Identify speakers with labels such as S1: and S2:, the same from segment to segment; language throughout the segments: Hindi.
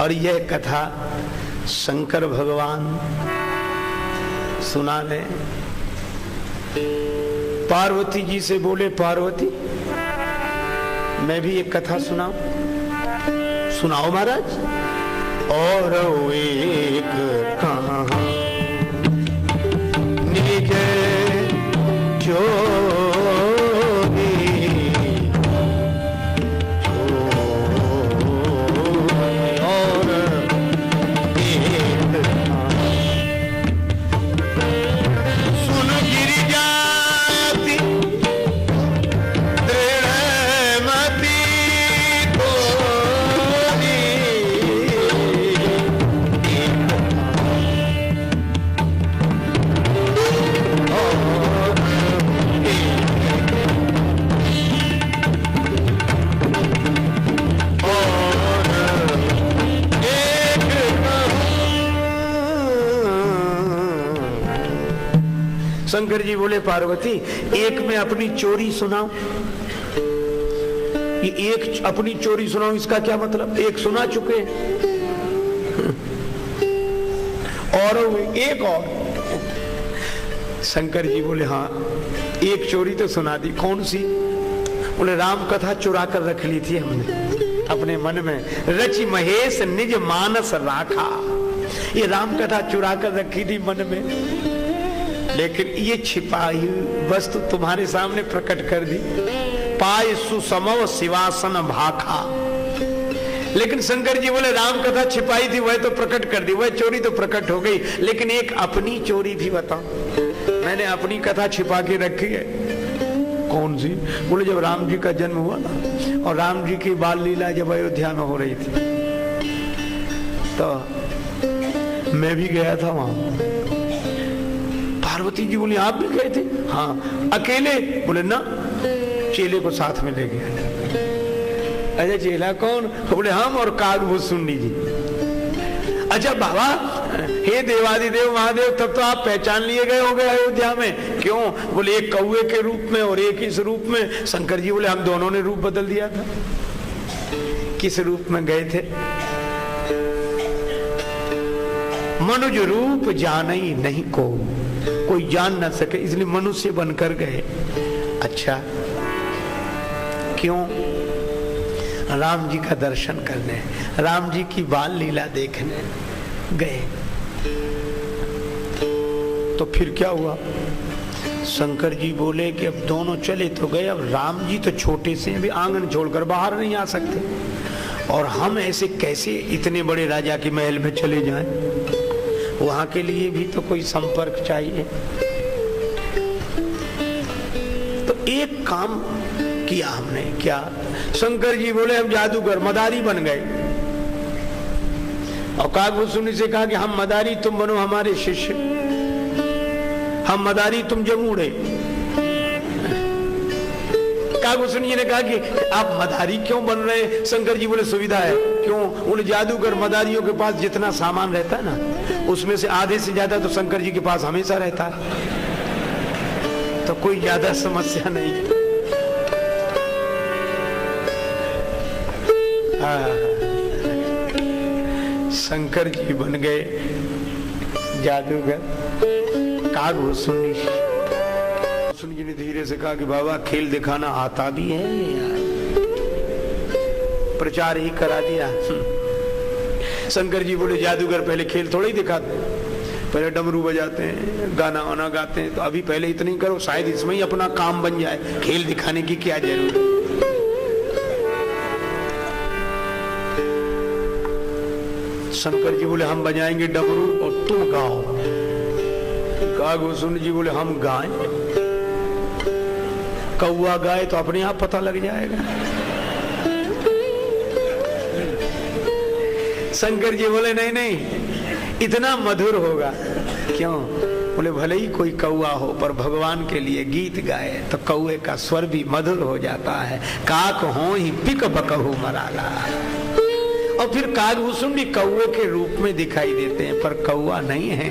S1: और यह कथा शंकर भगवान सुना रहे। पार्वती जी से बोले, पार्वती मैं भी एक कथा सुनाऊं? सुनाओ महाराज। और एक कहानी निज चोरी शंकर जी बोले, पार्वती एक मैं अपनी चोरी सुनाऊं? ये एक अपनी चोरी सुनाऊं, इसका क्या मतलब? एक सुना चुके और एक और। शंकर जी बोले, हाँ एक चोरी तो सुना दी। कौन सी? बोले राम कथा चुरा कर रख ली थी हमने अपने मन में। रचि महेश निज मानस राखा। ये राम कथा चुरा कर रखी थी मन में, लेकिन ये छिपाई वस्तु तुम्हारे सामने प्रकट कर दी। पाय सुसमव शिवासन भाखा। लेकिन शंकर जी बोले राम कथा छिपाई थी वह तो प्रकट कर दी, वह चोरी तो प्रकट हो गई, लेकिन एक अपनी चोरी भी बताओ। मैंने अपनी कथा छिपा के रखी है। कौन सी? बोले जब राम जी का जन्म हुआ ना और राम जी की बाल लीला जब अयोध्या में हो रही थी तो मैं भी गया था वहां। पार्वती जी बोली, आप भी गए थे? हाँ। अकेले? बोले ना, चेले को साथ में ले गया। अच्छा चेला कौन? बोले हम और कागभूषुंडी जी। अच्छा बाबा, हे देवादिदेव महादेव, तब तो आप पहचान लिए गए हो गए अयोध्या में। क्यों? बोले एक कौवे के रूप में और एक इस रूप में। शंकर जी बोले हम दोनों ने रूप बदल दिया था। किस रूप में गए थे? मनुज रूप जानई नहीं को, कोई जान ना सके इसलिए मनुष्य बनकर गए। अच्छा क्यों? राम जी का दर्शन करने, राम जी की बाल लीला देखने गए। तो फिर क्या हुआ? शंकर जी बोले कि अब दोनों चले तो गए, अब राम जी तो छोटे से भी आंगन छोड़कर बाहर नहीं आ सकते, और हम ऐसे कैसे इतने बड़े राजा के महल में चले जाएं? वहां के लिए भी तो कोई संपर्क चाहिए। तो एक काम किया हमने। क्या? शंकर जी बोले हम जादूगर मदारी बन गए, और कागभूषुंडी से कहा कि हम मदारी, तुम बनो हमारे शिष्य। हम मदारी, तुम जमूड़े। कागभूषुंडी जी ने कहा कि आप मदारी क्यों बन रहे? शंकर जी बोले सुविधा है। क्यों? उन जादूगर मदारियों के पास जितना सामान रहता है ना, उसमें से आधे से ज्यादा तो शंकर जी के पास हमेशा रहता है, तो कोई ज्यादा समस्या नहीं। शंकर जी बन गए जादूगर। कागभूषुंडी जी ने धीरे से कहा कि बाबा खेल दिखाना आता भी है यार, प्रचार ही करा दिया। शंकर जी बोले जादूगर पहले खेल थोड़ा ही दिखाते, पहले डमरू बजाते हैं, गाना वाना गाते हैं, तो अभी पहले इतना ही करो, शायद इसमें ही अपना काम बन जाए। खेल दिखाने की क्या जरूरत? शंकर जी बोले हम बजाएंगे डमरू और तुम गाओ। कागभूषुंडी जी बोले हम गाएं? कौआ गाए तो अपने आप पता लग जाएगा। शंकर जी बोले नहीं नहीं, इतना मधुर होगा। क्यों? बोले भले ही कोई कौआ हो, पर भगवान के लिए गीत गाए तो कौए का स्वर भी मधुर हो जाता है। काक हो ही पिक बकहू मराला। और फिर कागभूषुंडी कौवे के रूप में दिखाई देते हैं, पर कौवा नहीं है।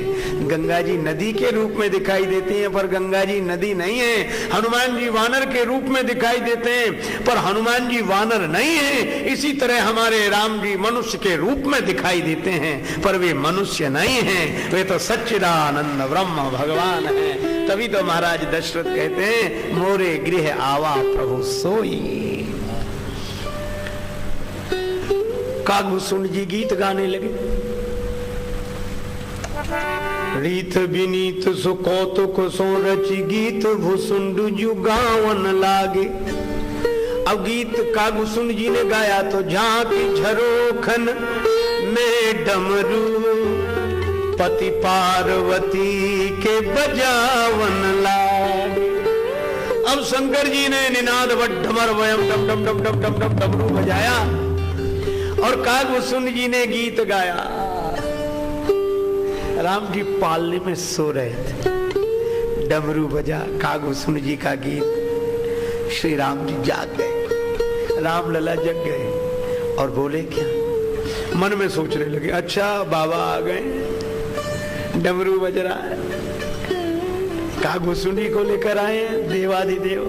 S1: गंगा जी नदी के रूप में दिखाई देती हैं, पर गंगा जी नदी नहीं है। हनुमान जी वानर के रूप में दिखाई देते हैं, पर हनुमान जी वानर नहीं है। इसी तरह हमारे राम जी मनुष्य के रूप में दिखाई देते हैं, पर वे मनुष्य नहीं हैं, वे तो सच्चिदानंद ब्रह्म भगवान है। तभी तो महाराज दशरथ कहते हैं, मोरे गृह आवा प्रभु सोई। कागभूषुंड जी गीत गाने लगे। रीत विनीत सो कौतुक सो रचि गीत भूषुंड जु गावन लागे। अब गीत कागभूषुंड जी ने गाया तो झांकी झरोखन में डमरू पति पार्वती के बजावन लागे। अब शंकर जी ने निनाद वड्ढमर वयम डम डम डम डम डम डम डमरू बजाया और कागभूषुंड जी ने गीत गाया। राम जी पालने में सो रहे थे, डमरू बजा, कागभूषुंड जी का गीत। श्री राम जी जाग गए, राम लला जग गए और बोले क्या, मन में सोचने लगे, अच्छा बाबा आ गए, डमरू बज रहा है, कागभूषुंड जी को लेकर आए देवाधिदेव।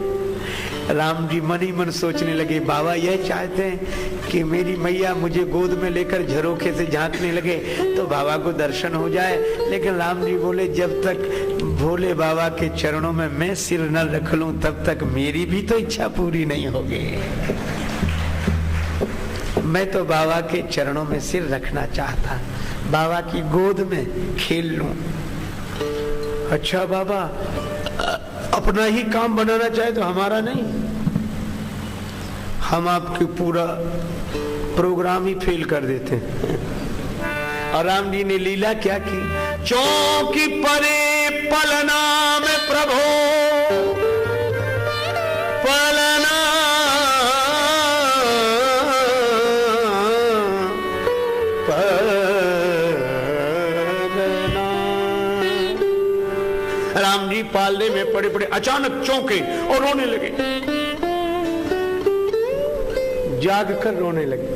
S1: राम जी मन ही मन सोचने लगे, बाबा यह चाहते हैं कि मेरी मैया मुझे गोद में लेकर झरोखे से झांकने लगे तो बाबा को दर्शन हो जाए। लेकिन राम जी बोले, जब तक भोले बाबा के चरणों में मैं सिर न रख लूं तब तक मेरी भी तो इच्छा पूरी नहीं होगी। मैं तो बाबा के चरणों में सिर रखना चाहता, बाबा की गोद में खेल लूं। अच्छा बाबा, अपना ही काम बनाना चाहे तो हमारा नहीं, हम आपके पूरा प्रोग्राम ही फेल कर देते हैं। और राम जी ने लीला क्या की, चौकी परे पलना में प्रभो पलना राम जी पालने में पड़े पड़े अचानक चौंके और रोने लगे, जाग कर रोने लगे।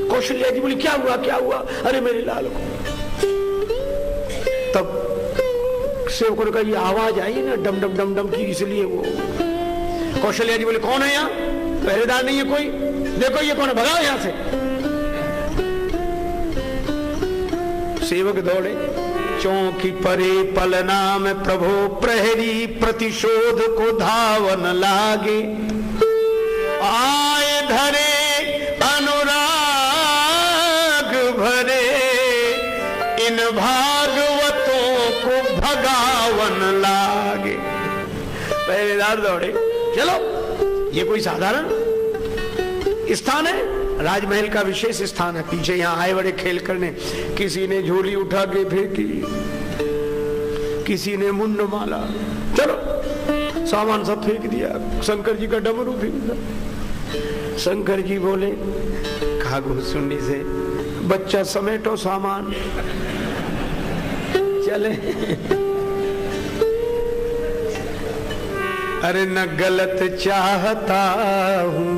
S1: कौशल्या जी बोली, क्या हुआ क्या हुआ, अरे मेरे लाल को। तब सेवकों ने कहा, ये आवाज आई ना डम डम डम डम की, इसलिए वो। कौशल्या जी बोले, कौन है यहाँ, पहरेदार नहीं है कोई, देखो ये कौन है, भगाओ यहां से। सेवक दौड़े, चौकी परे पलना में प्रभो प्रहरी प्रतिशोध को धावन लागे। आए धरे अनुराग भरे इन भागवतों को भगावन लागे। पहरेदार दौड़े, चलो ये कोई साधारण स्थान है, राजमहल का विशेष स्थान है। पीछे यहाँ आए बड़े खेल करने, किसी ने झोली उठा के फेंकी, किसी ने मुंड माला, चलो सामान सब फेंक दिया। शंकर जी का डमरू फेंक दिया। शंकर जी बोले कागभूषुंडी से, बच्चा समेटो सामान, चले। अरे न गलत चाहता हूँ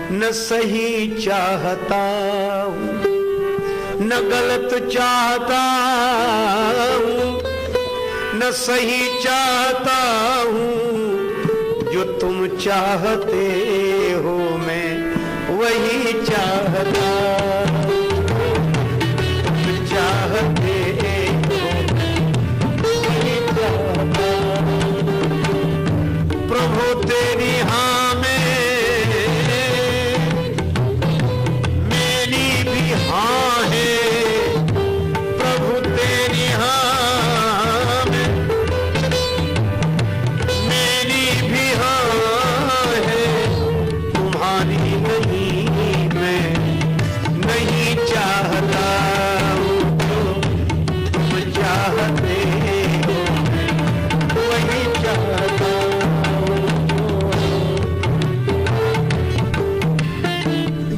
S1: न सही चाहता हूँ, न गलत चाहता हूँ न सही चाहता हूँ, जो तुम चाहते हो मैं वही चाहता हूँ, चाहते हो वही चाहता हूँ। प्रभु तेरी हाँ में हाँ है, प्रभु तेरी हाँ में मेरी भी हाँ है, तुम्हारी नहीं मैं नहीं चाहता हूँ, जो तुम चाहते हो वही चाहता हूँ।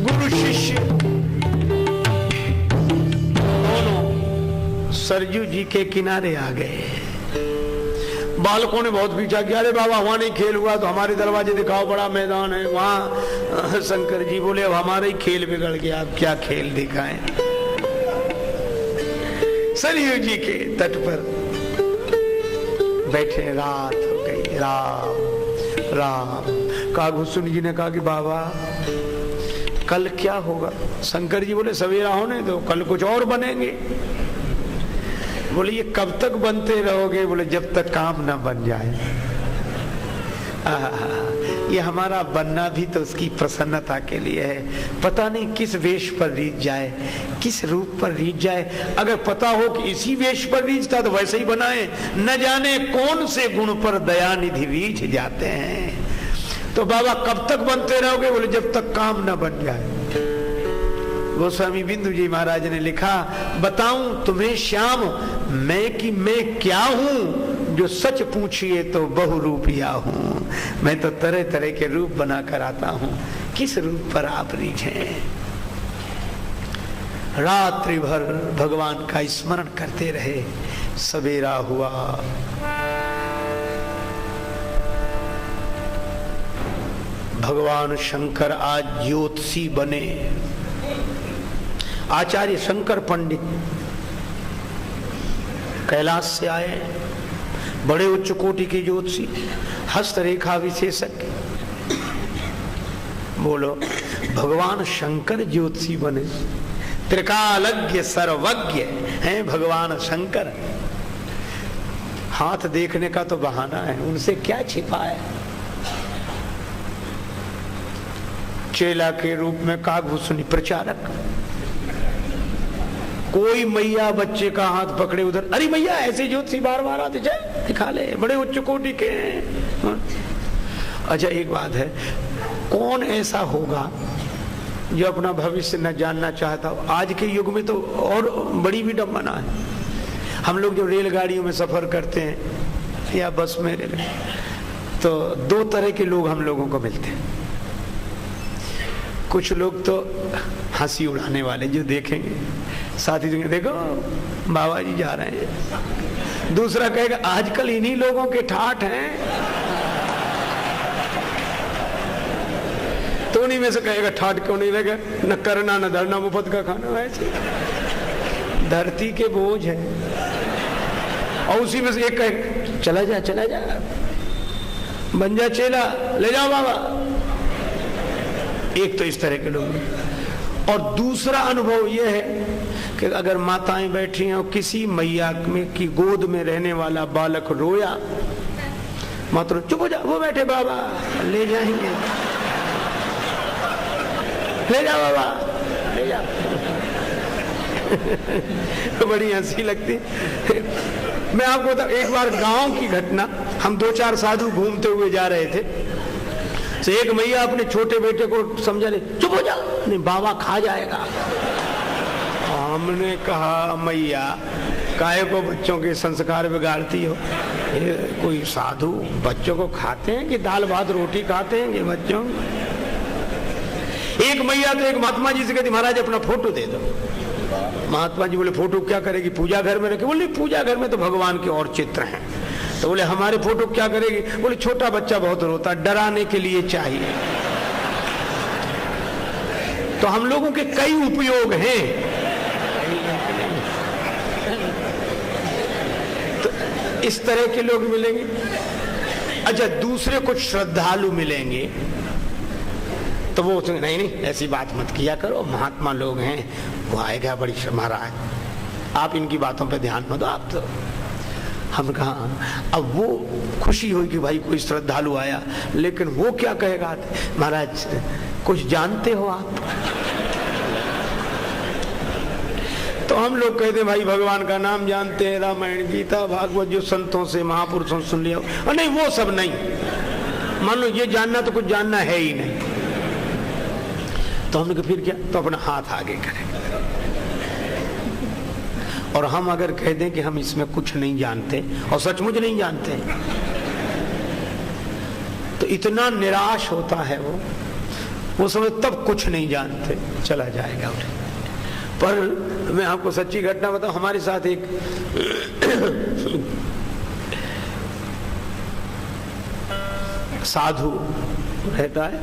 S1: गुरु शिष्य सरजू जी के किनारे आ गए। बालकों ने बहुत पीछा किया, अरे बाबा वहां नहीं खेल हुआ तो हमारे दरवाजे दिखाओ, बड़ा मैदान है वहां। शंकर जी बोले अब हमारा ही खेल बिगड़ गया, अब क्या खेल दिखाएं। सरयू जी के तट पर बैठे, रात हो गई। राम राम। कागभूषण जी ने कहा कि बाबा कल क्या होगा? शंकर जी बोले सवेरा होने दो, कल कुछ और बनेंगे। बोले ये कब तक बनते रहोगे? बोले जब तक काम ना बन जाए। ये हमारा बनना भी तो उसकी प्रसन्नता के लिए है। पता नहीं किस वेश पर रीझ जाए, किस रूप पर रीझ जाए। अगर पता हो कि इसी वेश पर रीझता तो वैसे ही बनाए। न जाने कौन से गुण पर दयानिधि रीझ जाते हैं। तो बाबा कब तक बनते रहोगे? बोले जब तक काम न बन जाए। गोस्वामी बिंदु जी महाराज ने लिखा, बताऊं तुम्हें श्याम मैं क्या हूं? जो सच पूछिए तो बहुरूपिया हूं। मैं तो तरह तरह के रूप बनाकर आता हूं। किस रूप पर आप रीझे? रात्रि भर भगवान का स्मरण करते रहे। सवेरा हुआ, भगवान शंकर आज ज्योतिषी बने। आचार्य शंकर पंडित कैलाश से आए, बड़े उच्च कोटि के ज्योतिषी, हस्तरेखा विशेषज्ञ। बोलो, भगवान शंकर ज्योतिषी बने, त्रिकालज्ञ सर्वज्ञ हैं भगवान शंकर। हाथ देखने का तो बहाना है, उनसे क्या छिपा है। चेला के रूप में कागभूषणी प्रचारक, कोई मैया बच्चे का हाथ पकड़े उधर, अरे मैया ऐसे ज्योतिषी बार बार आते जाए दिखा ले, बड़े उच्च कोटि के हैं। अच्छा एक बात है, कौन ऐसा होगा जो अपना भविष्य न जानना चाहता हो? आज के युग में तो और बड़ी विडंबना है। हम लोग जब रेलगाड़ियों में सफर करते हैं या बस में, तो दो तरह के लोग हम लोगों को मिलते हैं। कुछ लोग तो हंसी उड़ाने वाले, जो देखेंगे साथी देखो बाबा जी जा रहे हैं। दूसरा कहेगा आजकल इन्हीं लोगों के ठाठ हैं, तो उन्हीं में से कहेगा ठाठ क्यों नहीं लगे, न करना न धरना मुफ्त का खाना। वैसे धरती के बोझ है। और उसी में से एक कहे चला जा बन जा चेला, ले जाओ बाबा। एक तो इस तरह के लोग। और दूसरा अनुभव यह है कि अगर माताएं बैठी हैं और किसी मैया में की गोद में रहने वाला बालक रोया, मात्र चुप हो जा, वो बैठे बाबा ले जाएंगे, ले जा बाबा ले जा। बड़ी हंसी लगती। मैं आपको बताऊं, एक बार गांव की घटना, हम 2-4 साधु घूमते हुए जा रहे थे। तो एक मैया अपने छोटे बेटे को समझा ले, चुप हो जा, नहीं बाबा खा जाएगा। हमने कहा मैया काहे को बच्चों के संस्कार बिगाड़ती हो? ये कोई साधु बच्चों को खाते हैं कि दाल भात रोटी खाते हैं कि बच्चों? एक मैया तो एक महात्मा जी से कहती महाराज अपना फोटो दे दो। महात्मा जी बोले फोटो क्या करेगी? पूजा घर में रखे। बोले पूजा घर में तो भगवान के और चित्र हैं। तो बोले हमारे फोटो क्या करेगी? बोले छोटा बच्चा बहुत रोता, डराने के लिए चाहिए। तो हम लोगों के कई उपयोग हैं। तो इस तरह के लोग मिलेंगे। अच्छा दूसरे कुछ श्रद्धालु मिलेंगे तो वो नहीं ऐसी बात मत किया करो, महात्मा लोग हैं, वो आएगा बड़ी महाराज, आप इनकी बातों पे ध्यान मत दो। आप तो हम कहा, अब वो खुशी हुई कि भाई कोई श्रद्धालु आया, लेकिन वो क्या कहेगा? महाराज कुछ जानते हो आप? तो हम लोग कहते भाई भगवान का नाम जानते हैं, रामायण गीता भागवत जो संतों से महापुरुषों सुन लिया। और नहीं वो सब नहीं, मान लो ये जानना तो कुछ जानना है ही नहीं। तो हमने कहा फिर क्या? तो अपना हाथ आगे करें। और हम अगर कह दें कि हम इसमें कुछ नहीं जानते और सचमुच नहीं जानते, तो इतना निराश होता है वो समझ तब कुछ नहीं जानते, चला जाएगा। पर मैं आपको सच्ची घटना बताऊं, हमारे साथ एक साधु रहता है,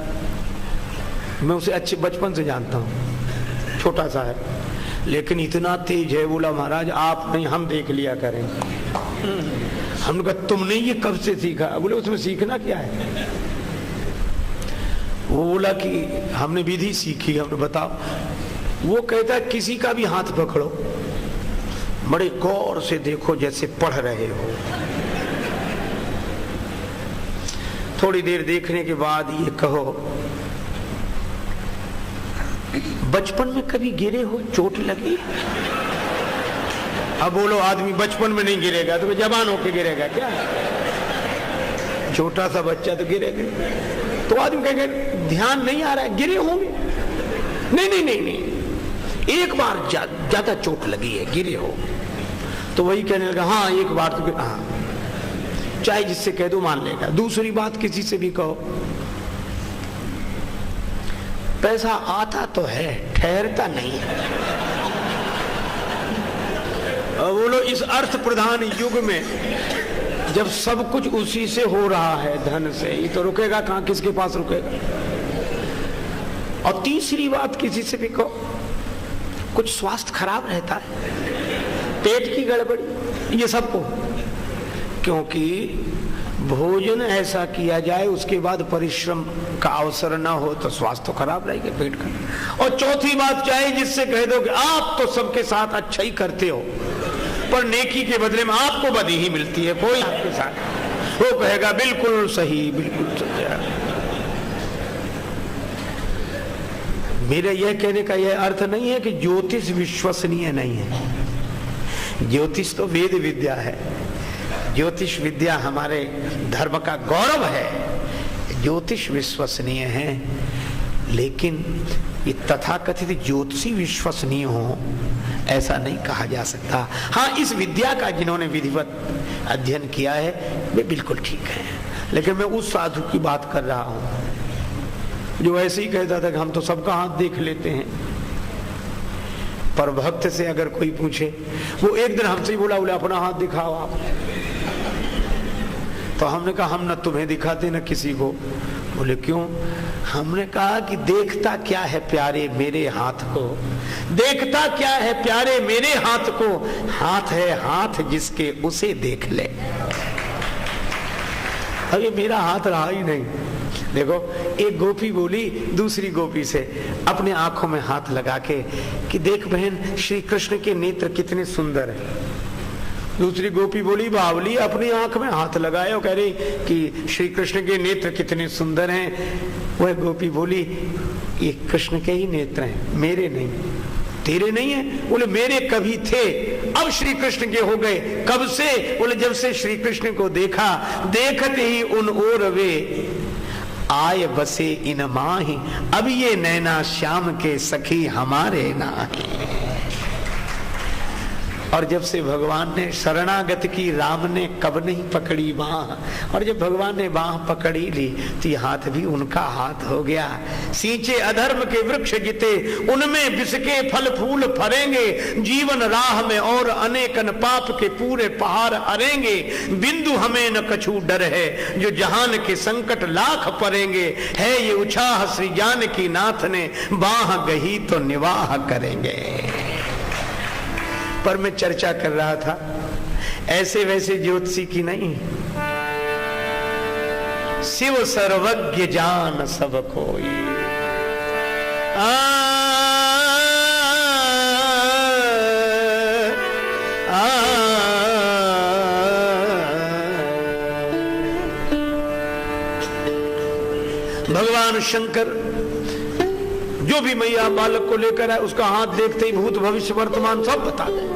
S1: मैं उसे अच्छे बचपन से जानता हूँ, छोटा सा है लेकिन इतना तेज है। बोला महाराज आप नहीं हम देख लिया करेंगे। हमने कहा तुमने ये कब से सीखा? बोले उसमें सीखना क्या है? वो बोला कि हमने विधि सीखी। हमने बताओ। वो कहता किसी का भी हाथ पकड़ो, बड़े गौर से देखो जैसे पढ़ रहे हो। थोड़ी देर देखने के बाद ये कहो बचपन में कभी गिरे हो, चोट लगी? अब बोलो आदमी बचपन में नहीं गिरेगा तो जवान होके गिरेगा क्या? छोटा सा बच्चा तो गिरेगा। तो आदमी कहेगा ध्यान नहीं आ रहा है, गिरे होंगे। नहीं नहीं नहीं नहीं, एक बार ज्यादा चोट लगी है, गिरे हो। तो वही कहने लगा हाँ एक बार तो हाँ, चाहे जिससे कह दो मान लेगा। दूसरी बात किसी से भी कहो, पैसा आता तो है ठहरता नहीं है। बोलो इस अर्थ प्रधान युग में जब सब कुछ उसी से हो रहा है, धन से, ये तो रुकेगा कहां, किसके पास रुकेगा? और तीसरी बात किसी से भी कहो, कुछ स्वास्थ्य खराब रहता है, पेट की गड़बड़ी, ये सबको, क्योंकि भोजन ऐसा किया जाए उसके बाद परिश्रम का अवसर ना हो तो स्वास्थ्य तो खराब रहेगा पेट का। और चौथी बात चाहे जिससे कह दो कि आप तो सबके साथ अच्छा ही करते हो पर नेकी के बदले में आपको बदी ही मिलती है, कोई आपके साथ, वो कहेगा बिल्कुल सही, बिल्कुल सही। मेरे यह कहने का यह अर्थ नहीं है कि ज्योतिष विश्वसनीय नहीं है। ज्योतिष तो वेद विद्या है, ज्योतिष विद्या हमारे धर्म का गौरव है, ज्योतिष विश्वसनीय है। लेकिन ये तथाकथित ज्योतिषी विश्वसनीय हो ऐसा नहीं कहा जा सकता। हाँ, इस विद्या का जिन्होंने विधिवत अध्ययन किया है वे बिल्कुल ठीक है, लेकिन मैं उस साधु की बात कर रहा हूं जो ऐसे ही कहता था कि हम तो सबका हाथ देख लेते हैं। पर भक्त से अगर कोई पूछे, वो एक दिन हमसे ही बोला अपना हाथ दिखाओ आप, तो हमने कहा हम न तुम्हें दिखाते न किसी को। बोले क्यों? हमने कहा कि देखता क्या है प्यारे मेरे हाथ को, देखता क्या है प्यारे मेरे हाथ को, हाथ है हाथ जिसके उसे देख ले। अब ये मेरा हाथ रहा ही नहीं। देखो, एक गोपी बोली दूसरी गोपी से अपने आंखों में हाथ लगा के कि देख बहन श्री कृष्ण के नेत्र कितने सुंदर हैं। दूसरी गोपी बोली बावली अपनी आंख में हाथ लगाए और कह रही कि श्री कृष्ण के नेत्र कितने सुंदर हैं। वह गोपी बोली ये कृष्ण के ही नेत्र हैं, मेरे नहीं। तेरे नहीं है? बोले मेरे कभी थे, अब श्री कृष्ण के हो गए। कब से? बोले जब से श्री कृष्ण को देखा, देखते ही उन ओर वे आए बसे इन माही, अब ये नैना श्याम के सखी हमारे नाही। और जब से भगवान ने शरणागत की राम ने कब नहीं पकड़ी बाह, और जब भगवान ने बाह पकड़ी ली तो ये हाथ भी उनका हाथ हो गया। सींचे अधर्म के वृक्ष जिते उनमें बिसके फल फूल फरेंगे, जीवन राह में और अनेकन पाप के पूरे पहाड़ अरेंगे। बिंदु हमें न कछु डर है जो जहान के संकट लाख परेंगे, है ये उछाह श्री जानकी नाथ ने बाह गही तो निवाह करेंगे। पर मैं चर्चा कर रहा था ऐसे वैसे ज्योतिषी की नहीं, शिव सर्वज्ञ जान सब कोई। भगवान शंकर जो भी मैया बालक को लेकर आए उसका हाथ देखते ही भूत भविष्य वर्तमान सब बता दे।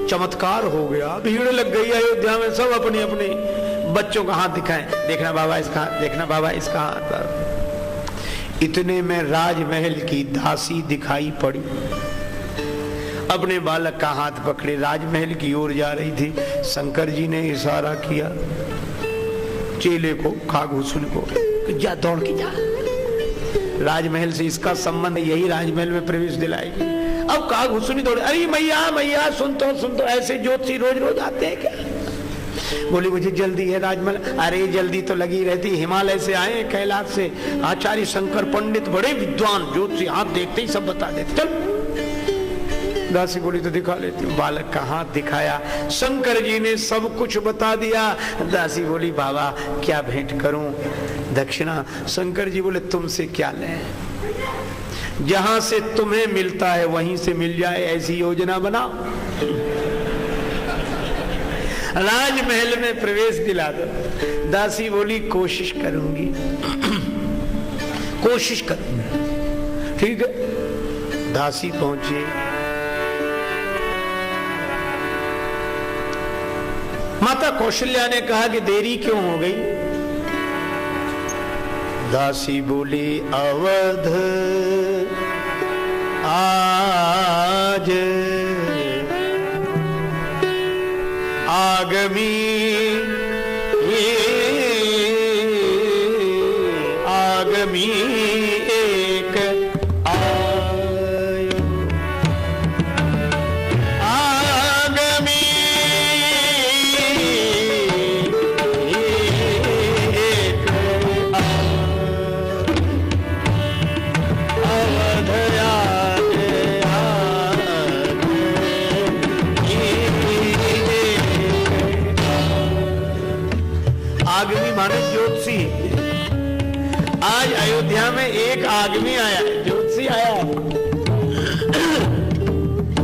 S1: चमत्कार हो गया, भीड़ लग गई अयोध्या में, सब अपनी अपनी बच्चों का हाथ दिखाएं, देखना बाबा इसका हाथ, देखना बाबा इसका हाथ। इतने में राजमहल की दासी दिखाई पड़ी, अपने बालक का हाथ पकड़े राजमहल की ओर जा रही थी। शंकर जी ने इशारा किया चेले को, कागभूषण को, जा दौड़ के जा, राजमहल से इसका संबंध, यही राजमहल में प्रवेश दिलाएगी। अब कागभूषणी दौड़े, अरे मैया मैया सुन तो, ऐसे ज्योतिषी रोज रोज आते हैं क्या? बोली मुझे जल्दी है राजमहल। अरे जल्दी तो लगी रहती, हिमालय से आए हैं, कैलाश से। आचार्य शंकर पंडित बड़े विद्वान, ज्योतिषी हाथ देखते ही सब बता देते। चल दासी बोली तो दिखा लेती हूँ। बालक का हाथ दिखाया, शंकर जी ने सब कुछ बता दिया। दासी बोली बाबा क्या भेंट करूं, दक्षिणा। शंकर जी बोले तुमसे क्या लें, जहां से तुम्हें मिलता है वहीं से मिल जाए, ऐसी योजना बनाओ। राजमहल में प्रवेश दिला दो। दासी बोली कोशिश करूंगी, कोशिश करूंगी। ठीक है, दासी पहुंची। माता कौशल्या ने कहा कि देरी क्यों हो गई? दासी बोली अवध आज आगमी आगमी एक आयो, आगमी एक अवध आगमी माने ज्योतिषी। आज अयोध्या में एक आगमी आया, ज्योतिषी आया।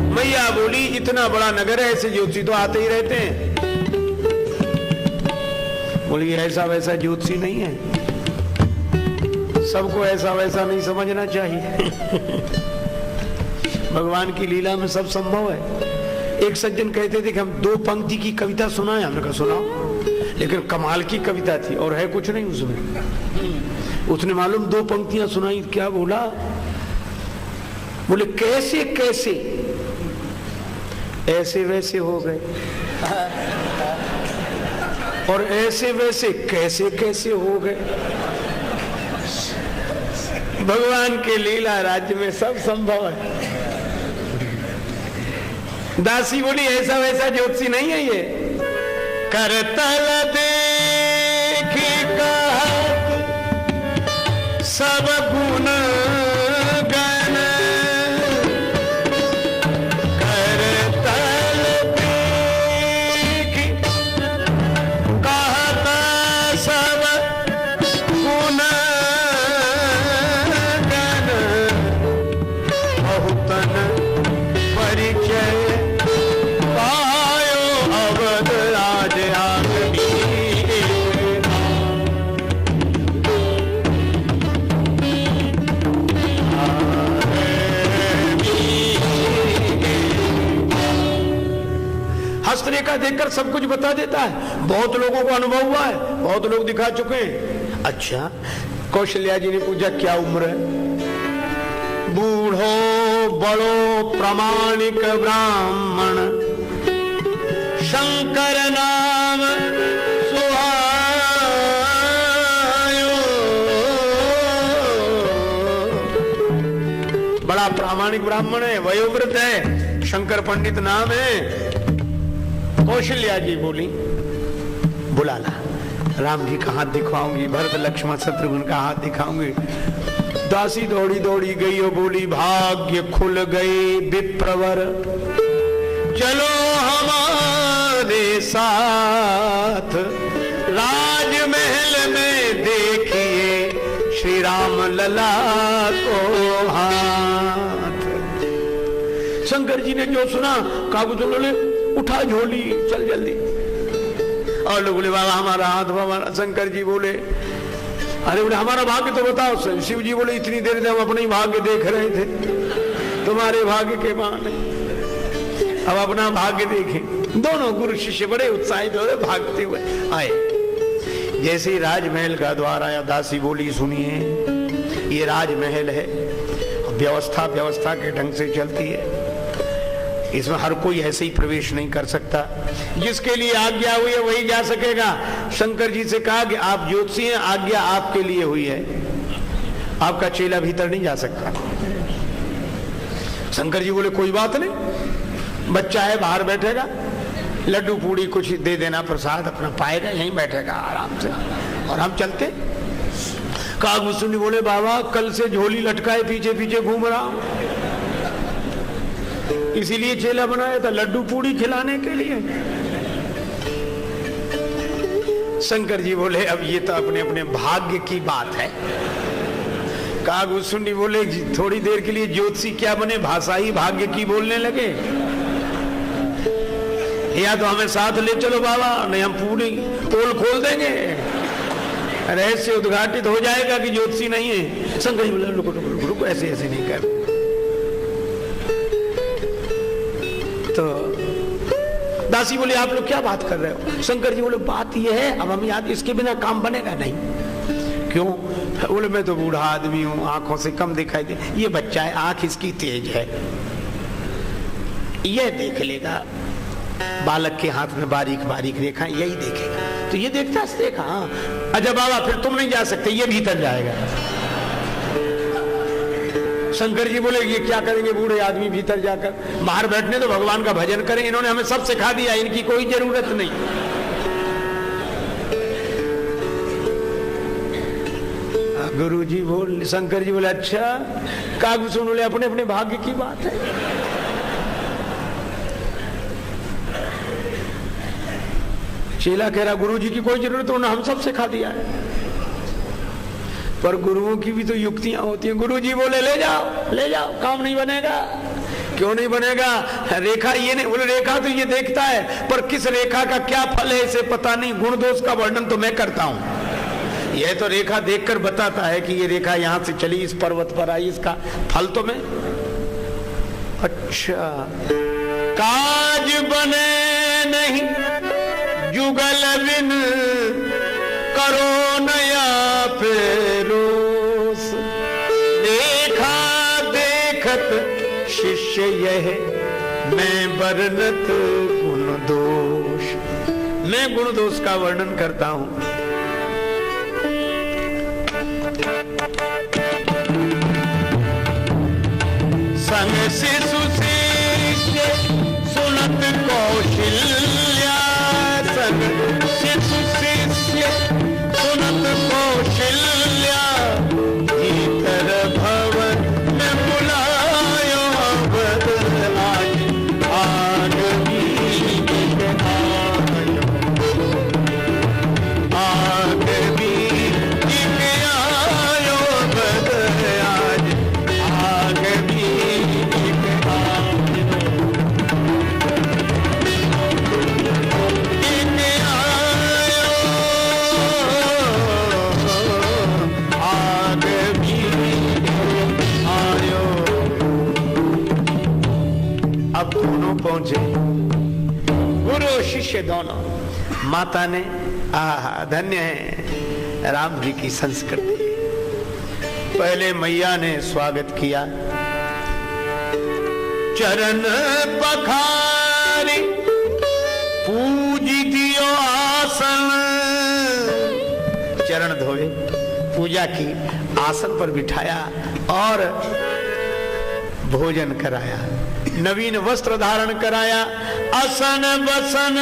S1: मैया बोली इतना बड़ा नगर है, ऐसे ज्योतिषी तो आते ही रहते हैं। बोली ऐसा वैसा ज्योतिषी नहीं है, सबको ऐसा वैसा नहीं समझना चाहिए। भगवान की लीला में सब संभव है। एक सज्जन कहते थे कि हम 2 पंक्ति की कविता सुनाए। हमने कहा सुनाओ, लेकिन कमाल की कविता थी और है कुछ नहीं उसमें। उसने मालूम 2 पंक्तियां सुनाई। क्या बोला? बोले कैसे कैसे ऐसे वैसे हो गए, और ऐसे वैसे कैसे कैसे हो गए। भगवान के लीला राज्य में सब संभव है। दासी बोली ऐसा वैसा ज्योतिषी नहीं है ये। करतल देखी कहत सब गुण गण, करतल देखी कहत सब गुण गण, बहुतन परिचय हस्तरेखा देखकर सब कुछ बता देता है। बहुत लोगों को अनुभव हुआ है, बहुत लोग दिखा चुके हैं। अच्छा, कौशल्या जी ने पूछा क्या उम्र है? बूढ़ो बड़ो प्रामाणिक ब्राह्मण, शंकर नाम सुहायो। बड़ा प्रामाणिक ब्राह्मण है, वयोवृद्ध है, शंकर पंडित नाम है। कौशल्या जी बोली बुला ला, राम जी का हाथ दिखाऊंगी, भरत लक्ष्मण शत्रुघ्न का हाथ दिखाऊंगी। दासी दौड़ी दौड़ी गई और बोली भाग्य खुल गए विप्रवर, चलो हमारे साथ राजमहल में देखिए श्री राम लला को हाथ। शंकर जी ने जो सुना काबू बोले उठा झोली चल जल्दी। और लोग बोले बाबा हमारा हाथ, हमारा। शंकर जी बोले अरे बोले हमारा भाग्य तो बताओ। शिव जी बोले इतनी देर से हम अपने ही भाग्य देख रहे थे, तुम्हारे भाग्य के बहाने अब अपना भाग्य देखें। दोनों गुरु शिष्य बड़े उत्साहित हो रहे, भागते हुए आए। जैसे ही राजमहल का द्वार आया, दासी बोली सुनिए ये राजमहल है, व्यवस्था व्यवस्था के ढंग से चलती है, इसमें हर कोई ऐसे ही प्रवेश नहीं कर सकता। जिसके लिए आज्ञा हुई है वही जा सकेगा। शंकर जी से कहा कि आप ज्योतिषी हैं, आज्ञा आपके लिए हुई है, आपका चेला भीतर नहीं जा सकता। शंकर जी बोले कोई बात नहीं, बच्चा है बाहर बैठेगा। लड्डू पूड़ी कुछ दे देना प्रसाद, अपना पाएगा, यहीं बैठेगा आराम से, और हम चलते। कागभूषुंडी बोले बाबा कल से झोली लटकाए पीछे पीछे घूम रहा हूं, इसीलिए चेला बनाया था, लड्डू पूड़ी खिलाने के लिए। शंकर जी बोले अब ये तो अपने अपने भाग्य की बात है। कागभूषुंडी बोले थोड़ी देर के लिए ज्योतिषी क्या बने, भाषा ही भाग्य की बोलने लगे। या तो हमें साथ ले चलो बाबा, नहीं हम पूरी पोल खोल देंगे, रहस्य उद्घाटित हो जाएगा कि ज्योतिषी नहीं है। शंकर जी बोले रुको रुको रुको, ऐसे ऐसे नहीं कर। तो दासी बोले आप लोग क्या बात कर रहे हो? शंकर जी बोले बात यह है, अब हम याद, इसके बिना काम बनेगा नहीं। क्यों? बोले मैं तो बूढ़ा आदमी हूं, आंखों से कम दिखाई दे, ये बच्चा है, आंख इसकी तेज है, यह देख लेगा, बालक के हाथ में बारीक बारीक रेखा, यही देखेगा। तो ये देखता देखा, अच्छा बाबा फिर तुम नहीं जा सकते, ये भीतर जाएगा। शंकर जी बोले ये क्या करेंगे बूढ़े आदमी भीतर जाकर, बाहर बैठने तो भगवान का भजन करें, इन्होंने हमें सब सिखा दिया, इनकी कोई जरूरत नहीं। गुरु जी बोल, शंकर जी बोले अच्छा। कागभूषुंडी बोले अपने अपने भाग्य की बात है। चेला कह रहा गुरु जी की कोई जरूरत, उन्होंने हम सब सिखा दिया है। पर गुरुओं की भी तो युक्तियां होती हैं। गुरु जी बोले ले जाओ, काम नहीं बनेगा। क्यों नहीं बनेगा? रेखा ये नहीं, बोले रेखा तो ये देखता है, पर किस रेखा का क्या फल है इसे पता नहीं। गुण दोष का वर्णन तो मैं करता हूं, यह तो रेखा देखकर बताता है कि ये रेखा यहां से चली, इस पर्वत पर आई, इसका फल तो मैं। अच्छा काज बने नहीं जुगल बिन, करो नया फेरोस, देखा देखत शिष्य यह, मैं बरनत गुण दोष। मैं गुण दोष का वर्णन करता हूं। संग शिशु शिष्य सुनत कौशल्या, संग शिशु शिष्य सुनत कौशल्या, भीतर भवन में बुलायो अवध आज, आगमी आयो, आगमी आयो अवध आज, आगमी अब दोनों पहुंचे, गुरु शिष्य दोनों। माता ने आहा धन्य है राम जी की संस्कृति। पहले मैया ने स्वागत किया, चरण पखारी पूज दियो आसन, चरण धोए, पूजा की, आसन पर बिठाया और भोजन कराया, नवीन वस्त्र धारण कराया, असन बसन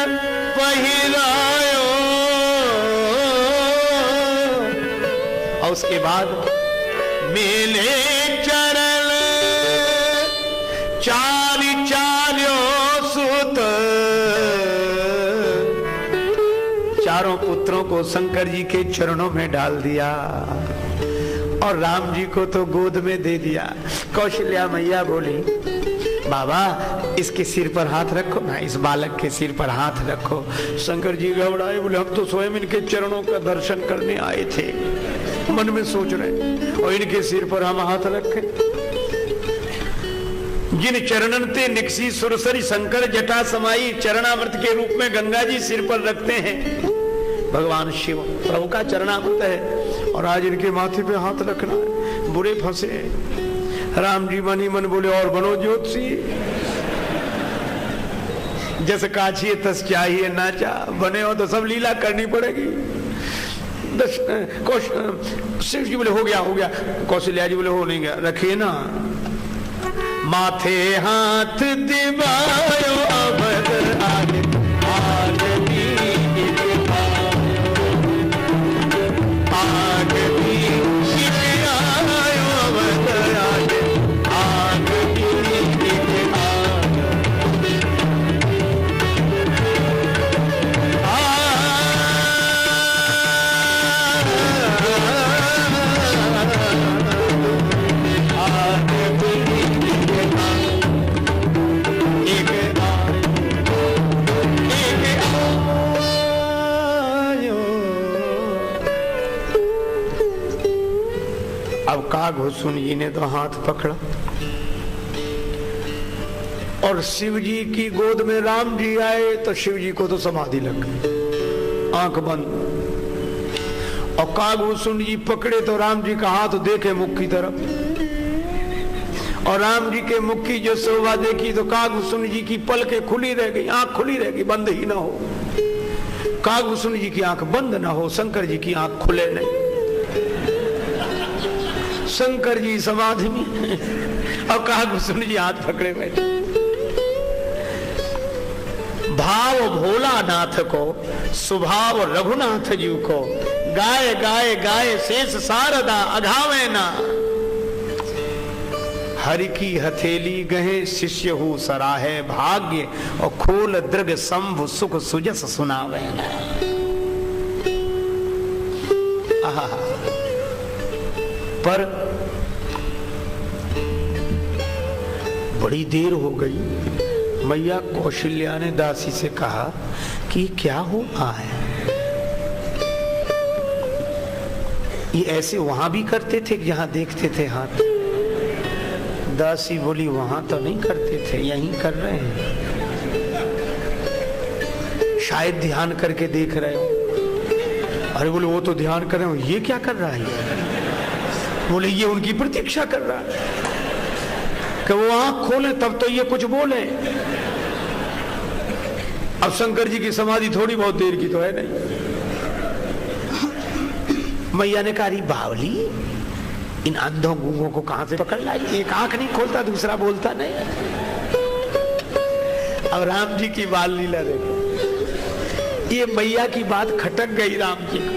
S1: पहिरायो, और उसके बाद मेले चरण चारि चार्यो सुत, चारों पुत्रों को शंकर जी के चरणों में डाल दिया और राम जी को तो गोद में दे दिया। कौशल्या मैया बोली बाबा इसके सिर पर हाथ रखो ना, इस बालक के सिर पर हाथ रखो। शंकर जी घबराए, बोले हम तो स्वयं इनके चरणों का दर्शन करने आए थे, मन में सोच रहे, और इनके सिर पर हम हाथ रखें। जिन चरणन ते निकसी सुरसरी शंकर जटा समाई, चरणामृत के रूप में गंगा जी सिर पर रखते हैं भगवान शिव, प्रभु का चरणामृत है, और आज इनके माथे पे हाथ रखना है। बुरे फंसे। राम जी मनी मन बोले और बनो ज्योतिषी, जैसे काछिए तस चाहिए नाचा, बने हो तो सब लीला करनी पड़ेगी। शिव जी बोले हो गया। कौशल्या जी बोले हो नहीं गया, रखिए ना। माथे हाथ दिवायो अवध आगे, अब कागभूषण जी ने तो हाथ पकड़ा और शिव जी की गोद में राम जी आए तो शिव जी को तो समाधि लग गई, आंख बंद। और कागभूषण जी पकड़े तो राम जी का हाथ देखे मुख की तरफ, और राम जी के मुख की जो शोभा देखी तो कागभूषण जी की पलकें खुली रह गई, आंख खुली रह गई, बंद ही ना हो। कागभूषण जी की आंख बंद ना हो, शंकर जी की आंख खुले नहीं। शंकर जी समाधि में और कागभूषण जी हाथ पकड़े बैठे। भाव भोलानाथ को, स्वभाव रघुनाथ जी को, गाय गाय गाय शेष शारदा अघावे ना। हरि की हथेली गहे शिष्य हूँ सराहे भाग्य, और खोल दृग शंभु सुख सुजस सुनावे ना। पर बड़ी देर हो गई। मैया कौशल्या ने दासी से कहा कि क्या हुआ है? ये ऐसे वहां भी करते थे जहां देखते थे हाथ? दासी बोली वहां तो नहीं करते थे, यहीं कर रहे हैं, शायद ध्यान करके देख रहे हो। अरे बोले वो तो ध्यान कर रहे हो, ये क्या कर रहा है? बोले ये उनकी प्रतीक्षा कर रहा है कि वो आंख खोले तब तो ये कुछ बोले। अब शंकर जी की समाधि थोड़ी बहुत देर की तो है नहीं। मैया ने कहा बावली, इन अंधों गूंगों को कहां से पकड़ लाई? एक आंख नहीं खोलता, दूसरा बोलता नहीं। अब राम जी की बाल लीला देखो, ये मैया की बात खटक गई राम जी को,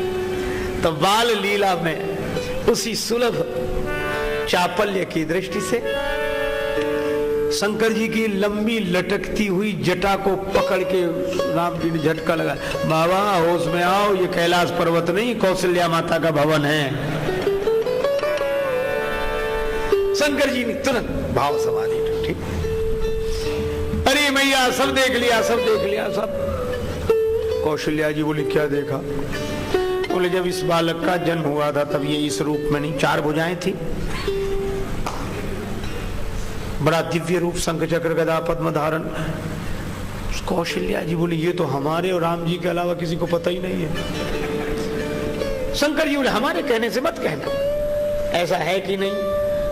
S1: तो बाल लीला में उसी सुलभ चापल्य की दृष्टि से शंकर जी की लंबी लटकती हुई जटा को पकड़ के राम जी ने झटका लगा, बाबा होश में आओ, ये कैलाश पर्वत नहीं कौशल्या माता का भवन है। शंकर जी ने तुरंत भाव समाधि टूटी। अरे मैया सब देख लिया, सब देख लिया, सब। कौशल्या जी बोली क्या देखा? बोले जब इस बालक का जन्म हुआ था तब ये इस रूप में नहीं, 4 भुजाएं थी, बड़ा दिव्य रूप, शंख चक्र गदा पद्म धारण। कौशल्या जी बोली ये तो हमारे और राम जी के अलावा किसी को पता ही नहीं है। शंकर जी बोले हमारे कहने से मत कहना, ऐसा है कि नहीं,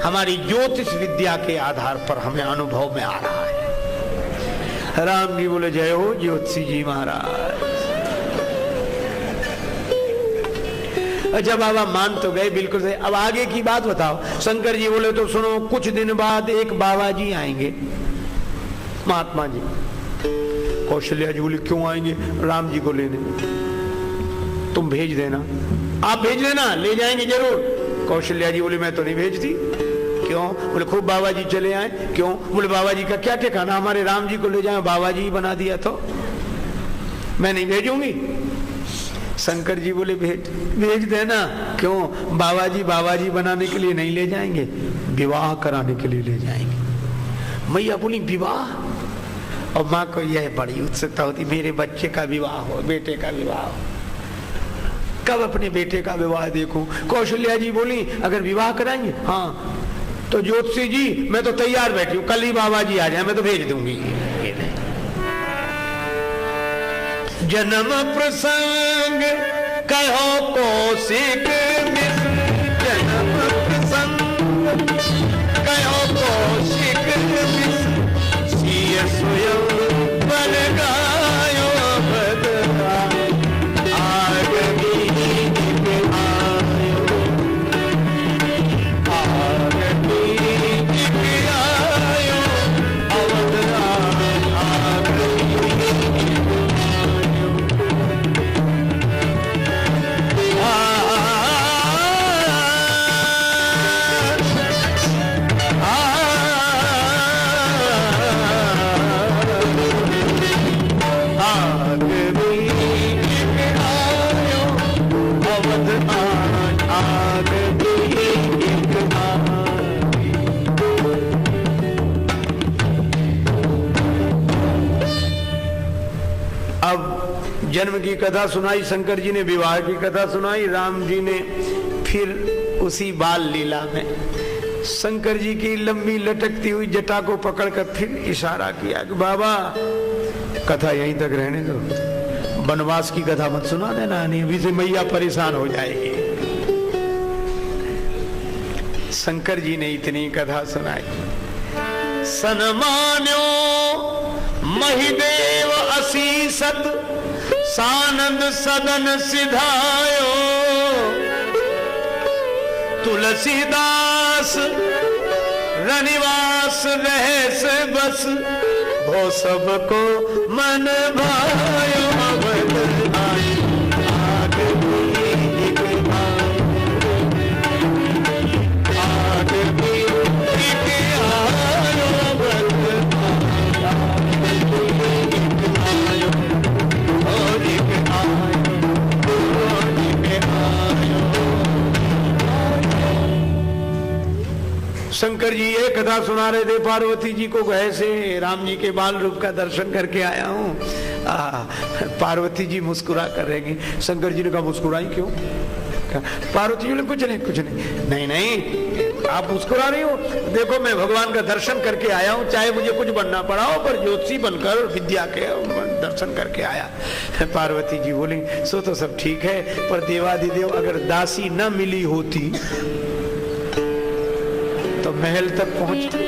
S1: हमारी ज्योतिष विद्या के आधार पर हमें अनुभव में आ रहा है। राम जी बोले जय हो ज्योतिषी जी महाराज। अच्छा बाबा मान तो गए, बिल्कुल सही। अब आगे की बात बताओ। शंकर जी बोले तो सुनो, कुछ दिन बाद एक बाबा जी आएंगे, महात्मा जी। कौशल्या जी बोली क्यों आएंगे? राम जी को लेने। तुम भेज देना। आप भेज देना, ले जाएंगे जरूर। कौशल्या जी बोली मैं तो नहीं भेजती। क्यों? बोले खूब बाबा जी चले आए। क्यों? बोले बाबा जी का क्या ठिकाना, हमारे राम जी को ले जाए, बाबा जी बना दिया तो मैं नहीं भेजूंगी। शंकर जी बोले भेज देना। क्यों? बाबा जी बनाने के लिए नहीं ले जाएंगे, विवाह कराने के लिए ले जाएंगे। मैया बोली विवाह? और माँ को यह बड़ी उत्सुकता होती, मेरे बच्चे का विवाह हो, बेटे का विवाह हो, कब अपने बेटे का विवाह देखूं। कौशल्या जी बोली अगर विवाह कराएंगे, हाँ तो ज्योतिषी जी मैं तो तैयार बैठी हूँ, कल ही बाबा जी आ जाए, मैं तो भेज दूंगी। जन्म प्रसंग कहो कौशिक, जन्म प्रसंग कहो कौशिक, सिय स्वयं बन गायो बदला, आग बीत आयो, आग बीत आयो, अवध आग जन्म की कथा सुनाई, शंकर जी ने विवाह की कथा सुनाई, राम जी ने फिर उसी बाल लीला में शंकर जी की लंबी लटकती हुई जटा को पकड़कर फिर इशारा किया कि बाबा कथा यहीं तक रहने दो, वनवास की कथा मत सुना देना, नहीं अभी से मैया परेशान हो जाएगी। शंकर जी ने इतनी कथा सुनाई। सनमान्यो महिदेव असीसत सानंद सदन सिधायो, तुलसीदास रनिवास रहस बस, भो सबको मन भायो। शंकर जी ये कथा सुना रहे थे पार्वती जी को, ऐसे राम जी के बाल रूप का दर्शन करके आया हूँ। पार्वती जी मुस्कुरा कर रहेंगी। शंकर जी ने कहा मुस्कुराई क्यों? पार्वती जी ने कुछ नहीं कुछ नहीं। नहीं नहीं आप मुस्कुरा रही हो, देखो मैं भगवान का दर्शन करके आया हूँ, चाहे मुझे कुछ बनना पड़ा हो पर ज्योतिषी बनकर विद्या के दर्शन करके आया। पार्वती जी बोली सो तो सब ठीक है, पर देवाधिदेव अगर दासी न मिली होती तो महल तक पहुंचते।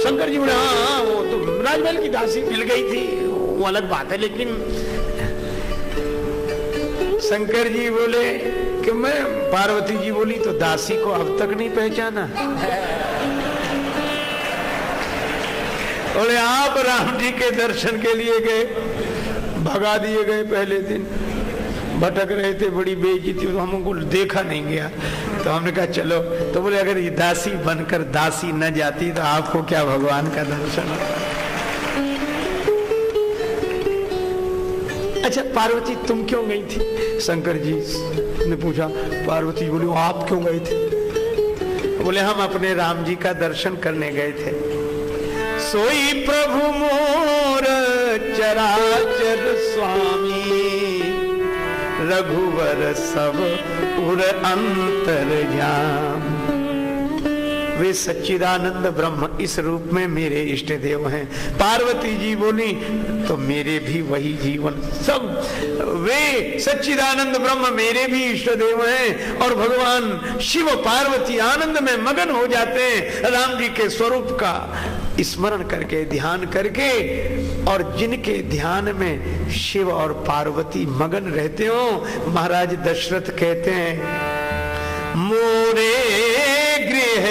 S1: शंकर जी बोले हाँ वो तो राजमहल की दासी मिल गई थी वो अलग बात है, लेकिन शंकर जी बोले कि मैं, पार्वती जी बोली तो दासी को अब तक नहीं पहचाना? बोले आप राम जी के दर्शन के लिए गए, भगा दिए गए, पहले दिन भटक रहे थे, बड़ी बेइज्जती, तो हमको देखा नहीं गया, तो हमने कहा चलो। तो बोले अगर ये दासी बनकर दासी न जाती तो आपको क्या भगवान का दर्शन होता? अच्छा पार्वती तुम क्यों गई थी? शंकर जी ने पूछा। पार्वती बोली आप क्यों गए थे? बोले हम अपने राम जी का दर्शन करने गए थे। सोई प्रभु मोर चराचर स्वामी, रघुवर सब उर अंतर्याम। वे सच्चिदानंद ब्रह्म इस रूप में मेरे इष्ट देव हैं। पार्वती जी बोली तो मेरे भी वही जीवन, सब वे सच्चिदानंद ब्रह्म मेरे भी इष्ट देव हैं। और भगवान शिव पार्वती आनंद में मगन हो जाते हैं राम जी के स्वरूप का स्मरण करके, ध्यान करके। और जिनके ध्यान में शिव और पार्वती मगन रहते हो, महाराज दशरथ कहते हैं मोरे गृह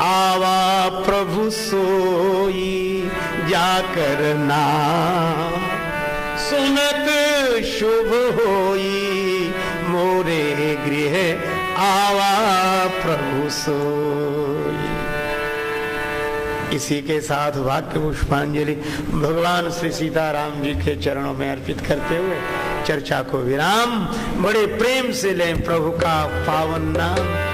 S1: आवा प्रभु सोई, जाकर नाम सुनत शुभ होई। मोरे गृह आवा प्रभु सोई। इसी के साथ वाक्य पुष्पांजलि भगवान श्री सीताराम जी के चरणों में अर्पित करते हुए चर्चा को विराम। बड़े प्रेम से लें प्रभु का पावन नाम।